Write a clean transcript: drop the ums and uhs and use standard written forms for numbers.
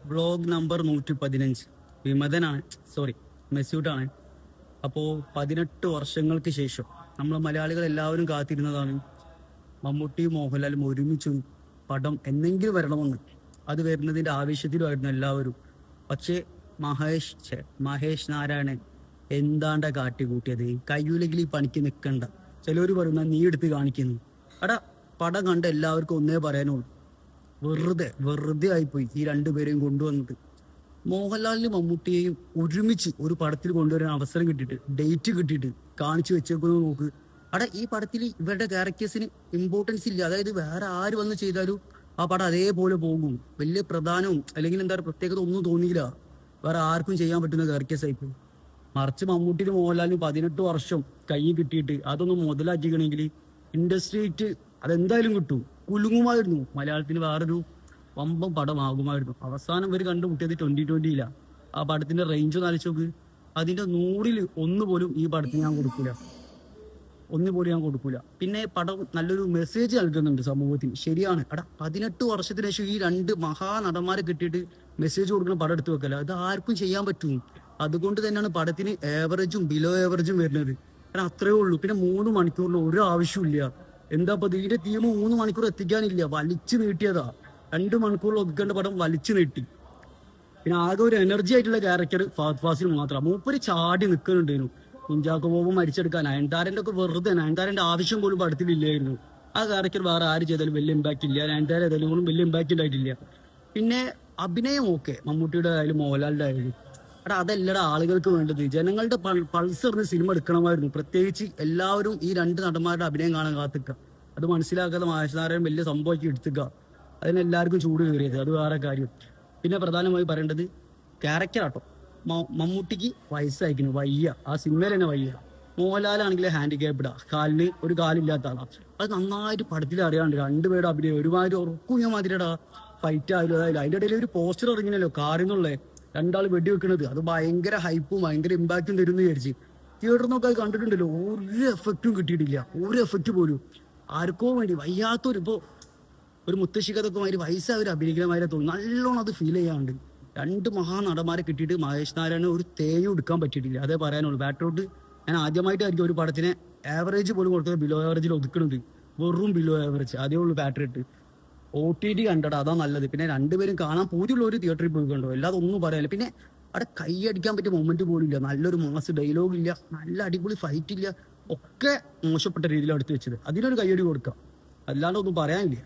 Vlog number 115. വിമതനാണ്, sorry, മെസ്യൂട്ടാണ്. അപ്പോൾ 18 വർഷങ്ങൾക്ക് ശേഷം നമ്മൾ മലയാളികൾ എല്ലാവരും കാത്തിരുന്നതാണ് മമ്മൂട്ടിയും മോഹൻലാലും ഒരുമിച്ച് പടം എന്നെങ്കിലും വരണമെന്ന്. അത് വരുന്നതിൻ്റെ ആവേശത്തിലുമായിരുന്നു എല്ലാവരും. പക്ഷേ മഹേഷ് നാരായണൻ എന്താണ്ട കാട്ടിക്കൂട്ടിയത്. കയ്യൂലെങ്കിൽ ഈ പണിക്ക് നിൽക്കണ്ട. ചിലവർ പറയുന്ന നീ എടുത്ത് കാണിക്കുന്നു. അടാ, പടം കണ്ട എല്ലാവർക്കും ഒന്നേ പറയാനുള്ളൂ, വെറുതെ ആയിപ്പോയി ഈ രണ്ടുപേരെയും കൊണ്ടുവന്നത്. മോഹൻലാലിനും മമ്മൂട്ടിയെയും ഒരുമിച്ച് ഒരു പടത്തിൽ കൊണ്ടുവരാൻ അവസരം കിട്ടിയിട്ട്, ഡേറ്റ് കിട്ടിയിട്ട് കാണിച്ചു വെച്ചേക്കുന്നത് നോക്ക്. അവിടെ ഈ പടത്തിൽ ഇവരുടെ ക്യാരക്ടേഴ്സിന് ഇമ്പോർട്ടൻസ് ഇല്ല. അതായത് വേറെ ആര് വന്ന് ചെയ്താലും ആ പടം അതേപോലെ പോകും. വലിയ പ്രധാനവും അല്ലെങ്കിൽ എന്താ പറയുക പ്രത്യേകത ഒന്നും തോന്നിയില്ല. വേറെ ആർക്കും ചെയ്യാൻ പറ്റുന്ന ക്യാരക്ടേഴ്സ് ആയിപ്പോയി. മറിച്ച് മമ്മൂട്ടിനും മോഹൻലാലിനും 18 വർഷം കൈ കിട്ടിയിട്ട് അതൊന്നും മുതലാക്കിക്കണമെങ്കിൽ ഇൻഡസ്ട്രിയിട്ട് അതെന്തായാലും കിട്ടും. കുലുങ്ങുമായിരുന്നു. മലയാളത്തിന് വേറൊരു വമ്പം പടമാകുമായിരുന്നു. അവസാനം ഇവർ കണ്ടുമുട്ടിയത് 2020. ആ പടത്തിന്റെ റേഞ്ച് നാലിച്ചു നോക്ക്. അതിന്റെ 100-ൽ 1 പോലും ഈ പടത്തിന് ഞാൻ കൊടുക്കൂല. പിന്നെ പടം നല്ലൊരു മെസ്സേജ് നൽകുന്നുണ്ട് സമൂഹത്തിന്. ശരിയാണ്. 18 വർഷത്തിന് ശേഷം ഈ രണ്ട് മഹാനടന്മാരെ കിട്ടിയിട്ട് മെസ്സേജ് കൊടുക്കുന്ന പടം എടുത്തു വെക്കല. അത് ആർക്കും ചെയ്യാൻ പറ്റും. അതുകൊണ്ട് തന്നെയാണ് പടത്തിന് ഏവറേജും ബിലോ ഏവറേജും വരുന്നത്. കാരണം അത്രേ ഉള്ളൂ. പിന്നെ 3 മണിക്കൂറിൽ ഒരു ആവശ്യമില്ല. എന്താ ഇപ്പൊ ഇതിന്റെ ടീം 3 മണിക്കൂർ എത്തിക്കാനില്ല, വലിച്ചു നീട്ടിയതാ. 2 മണിക്കൂറിൽ ഒതുക്കേണ്ട പടം വലിച്ചു നീട്ടി. പിന്നെ ആകെ ഒരു എനർജി ആയിട്ടുള്ള ക്യാരക്ടർ ഫഹദ് ഫാസിൽ മാത്രം. മൂപ്പര് ചാടി നിൽക്കുന്നുണ്ടായിരുന്നു. കുഞ്ചാക്കോ ബോബൻ മരിച്ചെടുക്കാൻ നയൻതാരന്റെ ഒക്കെ വെറുതെ, നയൻതാരന്റെ ആവശ്യം പോലും പടത്തിലില്ലായിരുന്നു. ആ ക്യാരക്ടർ വേറെ ആര് ചെയ്താലും വലിയ ഇമ്പാക്ട് ഇല്ല. നയൻതാര ഏതായാലും വലിയ ഇമ്പാക്ട് ഉണ്ടായിട്ടില്ല. പിന്നെ അഭിനയം ഓക്കെ, മമ്മൂട്ടിയുടെ ആയാലും മോഹൻലാലിന്റെ ആയാലും. അതല്ലടാ ആളുകൾക്ക് വേണ്ടത്. ജനങ്ങളുടെ പൾസ് എറിഞ്ഞ് സിനിമ എടുക്കണമായിരുന്നു. പ്രത്യേകിച്ച് എല്ലാവരും ഈ രണ്ട് നടന്മാരുടെ അഭിനയം കാണാൻ കാത്തിക്കുക. അത് മനസ്സിലാക്കാതെ മഹേഷ് നാരായണൻ വലിയ സംഭവമാക്കി എടുത്തുക. അതിനെല്ലാവർക്കും ചൂട് കയറിയത്, അത് വേറെ കാര്യം. പിന്നെ പ്രധാനമായി പറയേണ്ടത് ക്യാരക്ടർ ആട്ടോ. മമ്മൂട്ടിക്ക് വയസ്സായിരിക്കുന്നു, വയ്യ. ആ സിനിമയിൽ തന്നെ വയ്യ. മോഹൻലാലാണെങ്കിൽ ഹാൻഡിക്യാപ്ഡാ, കാലിന് ഒരു കാലില്ലാത്ത ആളാണ്. അത് നന്നായിട്ട് പടത്തിൽ അറിയാണ്ട്. രണ്ടുപേരുടെ അഭിനയം ഒരുമാതിരി ഉറക്കുഞ്ഞ മാതിരിടാ. ഫൈറ്റ് ആയാലും അതായാലും. അതിന്റെ ഇടയിൽ ഒരു പോസ്റ്റർ ഇറങ്ങിയല്ലോ കാറിന്നുള്ളേ, രണ്ടാൾ വെടിവെക്കണത്. അത് ഭയങ്കര ഹൈപ്പും ഭയങ്കര ഇമ്പാക്റ്റും തരുമെന്ന് വിചാരിച്ച് തിയേറ്ററിൽ നിന്നൊക്കെ കണ്ടിട്ടുണ്ടല്ലോ. ഒരു എഫക്റ്റും കിട്ടിയിട്ടില്ല, ഒരു എഫക്റ്റ് പോലും. ആർക്കോ വേണ്ടി വയ്യാത്തൊരു, ഇപ്പോ ഒരു മുത്തശ്ശി കഥഒക്കെ മാതിരി വയസ്സായവർ അഭിനയിക്കുന്നമാരെ തോന്നും. നല്ലോണം അത് ഫീൽ ചെയ്യാണ്ട്. രണ്ട് മഹാനടന്മാരെ കിട്ടിയിട്ട് മഹേഷ് നാരായണന് ഒരു തേയും എടുക്കാൻ പറ്റിയിട്ടില്ല. അതേ പറയാനുള്ളൂ. ബാറ്ററോട്ട് ഞാൻ ആദ്യമായിട്ടായിരിക്കും ഒരു പടത്തിനെ ആവറേജ് പോലും കൊടുത്തത് ബിലോ ആവറേജിൽ ഒതുക്കണത്. വെറും ബിലോ ആവറേജ്. അതേ ഉള്ളൂ ബാറ്ററി. OTT കണ്ടടാ, അതാ നല്ലത്. പിന്നെ രണ്ടുപേരും കാണാൻ പൂതിയുള്ള ഒരു തിയേറ്ററിൽ പോയി കണ്ടോ, അല്ലാതെ ഒന്നും പറയാനില്ല. പിന്നെ അവിടെ കൈയടിക്കാൻ പറ്റിയ മൊമെന്റ് പോലും ഇല്ല. നല്ലൊരു മാസ് ഡയലോഗ് ഇല്ല, നല്ല അടിപൊളി ഫൈറ്റ് ഇല്ല. ഒക്കെ മോശപ്പെട്ട രീതിയിലാണ് എടുത്തു വെച്ചത്. അതിനൊരു കൈയടി കൊടുക്കാം, അല്ലാണ്ട് ഒന്നും പറയാനില്ല.